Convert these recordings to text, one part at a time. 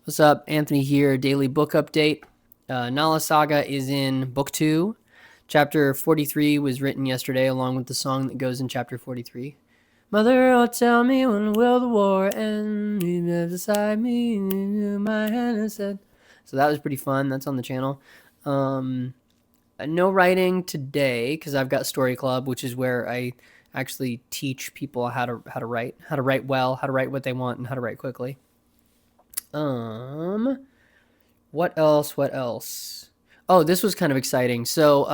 What's up? Anthony here, daily book update. Nala Saga is in book 2. Chapter 43 was written yesterday along with the song that goes in chapter 43. Mother, oh, tell me when will the war end? You live beside me, my hand is said. So that was pretty fun. That's on the channel. No writing today because I've got Story Club, which is where I actually teach people how to write well, how to write what they want, and how to write quickly. What else? What else? Oh, this was kind of exciting. So,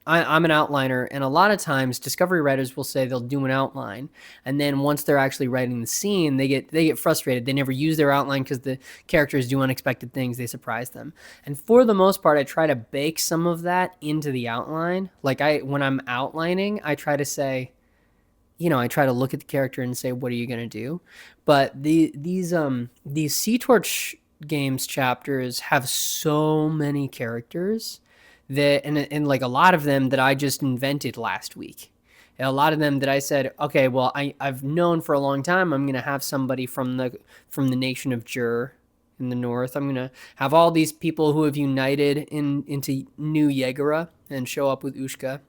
I'm an outliner, and a lot of times discovery writers will say they'll do an outline, and then once they're actually writing the scene, they get frustrated. They never use their outline because the characters do unexpected things. They surprise them, and for the most part, I try to bake some of that into the outline. Like when I'm outlining, I try to say, I try to look at the character and say, what are you gonna do? But these Sea Torch games chapters have so many characters that and like a lot of them that I just invented last week. And a lot of them that I said, okay, well, I've known for a long time I'm gonna have somebody from the nation of Jur in the north. I'm gonna have all these people who have united into New Yegara and show up with Ushka,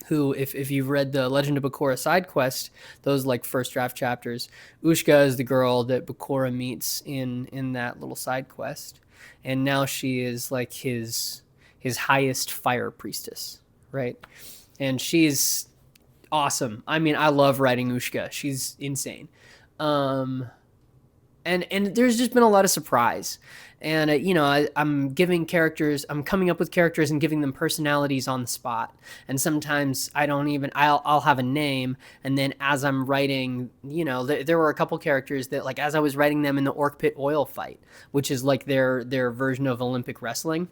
who, if you've read the Legend of Bakura side quest, those like first draft chapters, Ushka is the girl that Bakura meets in that little side quest, and now she is like his highest fire priestess, right? And she's awesome. I mean, I love writing Ushka. She's insane. Um, and there's just been a lot of surprise, and I'm coming up with characters and giving them personalities on the spot, and sometimes I'll have a name, and then as I'm writing, there were a couple characters that, like, as I was writing them in the Orc Pit oil fight, which is like their version of Olympic wrestling,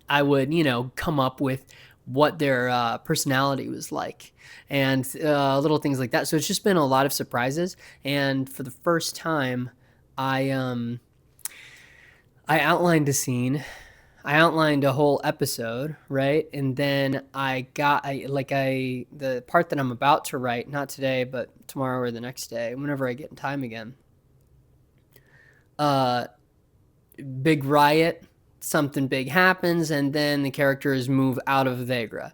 I would come up with what their personality was like, and little things like that. So it's just been a lot of surprises, and for the first time, I I outlined a scene. I outlined a whole episode, right? And then the part that I'm about to write, not today, but tomorrow or the next day, whenever I get in time again. Uh, Big riot, something big happens, and then the characters move out of Vegra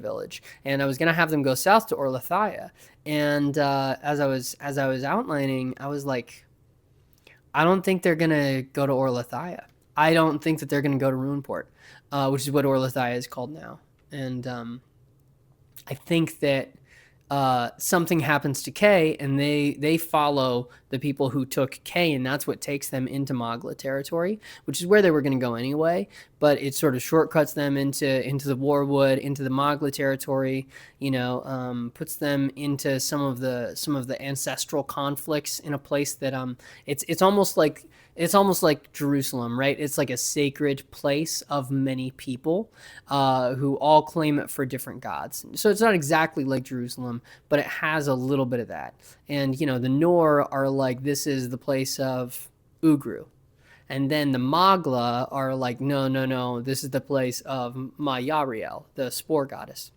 village. And I was gonna have them go south to Orlithaya. And as I was outlining, I was like, I don't think they're gonna go to Orlithaya. I don't think that they're gonna go to Ruinport, which is what Orlithaya is called now. And I think that something happens to Kay, and they follow the people who took Kay, and that's what takes them into Mogla territory, which is where they were going to go anyway. But it sort of shortcuts them into the Warwood, into the Mogla territory. Puts them into some of the ancestral conflicts in a place that it's almost like Jerusalem, right? It's like a sacred place of many people who all claim it for different gods. So it's not exactly like Jerusalem, but it has a little bit of that. And, the Nor are like, this is the place of Ugru. And then the Magla are like, no, no, no, this is the place of Mayariel, the spore goddess.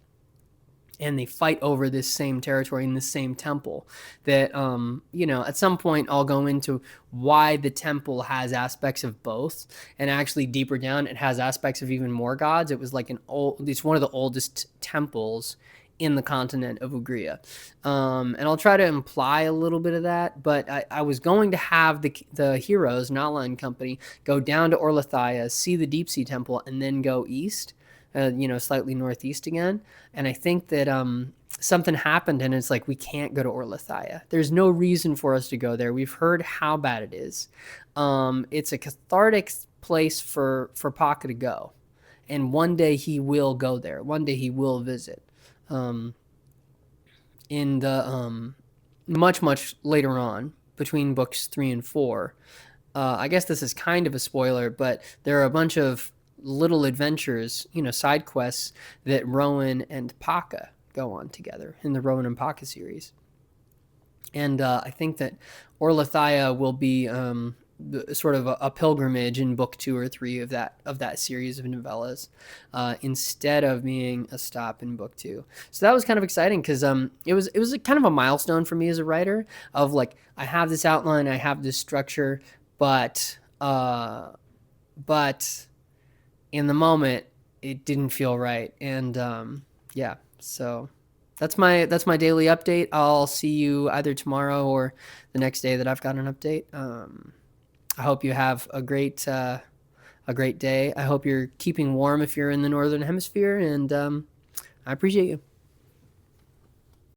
And they fight over this same territory in the same temple that at some point I'll go into why the temple has aspects of both, and actually deeper down it has aspects of even more gods. It was like it's one of the oldest temples in the continent of Ugria. And I'll try to imply a little bit of that, but I was going to have the heroes, Nala and company, go down to Orlithaya, see the Deep Sea Temple, and then go east, slightly northeast again. And I think that something happened, and it's like, we can't go to Orlithaya. There's no reason for us to go there. We've heard how bad it is. It's a cathartic place for Paka to go. And one day he will go there. One day he will visit. In the much later on, between books 3 and 4, I guess this is kind of a spoiler, but there are a bunch of little adventures, side quests that Rowan and Paka go on together in the Rowan and Paka series. And I think that Orlithaya will be sort of a pilgrimage in book 2 or 3 of that series of novellas, instead of being a stop in book 2. So that was kind of exciting, because it was a kind of a milestone for me as a writer, of like, I have this outline, I have this structure, but but in the moment it didn't feel right. And yeah, so that's my daily update. I'll see you either tomorrow or the next day that I've got an update. I hope you have a great day. I hope you're keeping warm if you're in the northern hemisphere, and I appreciate you.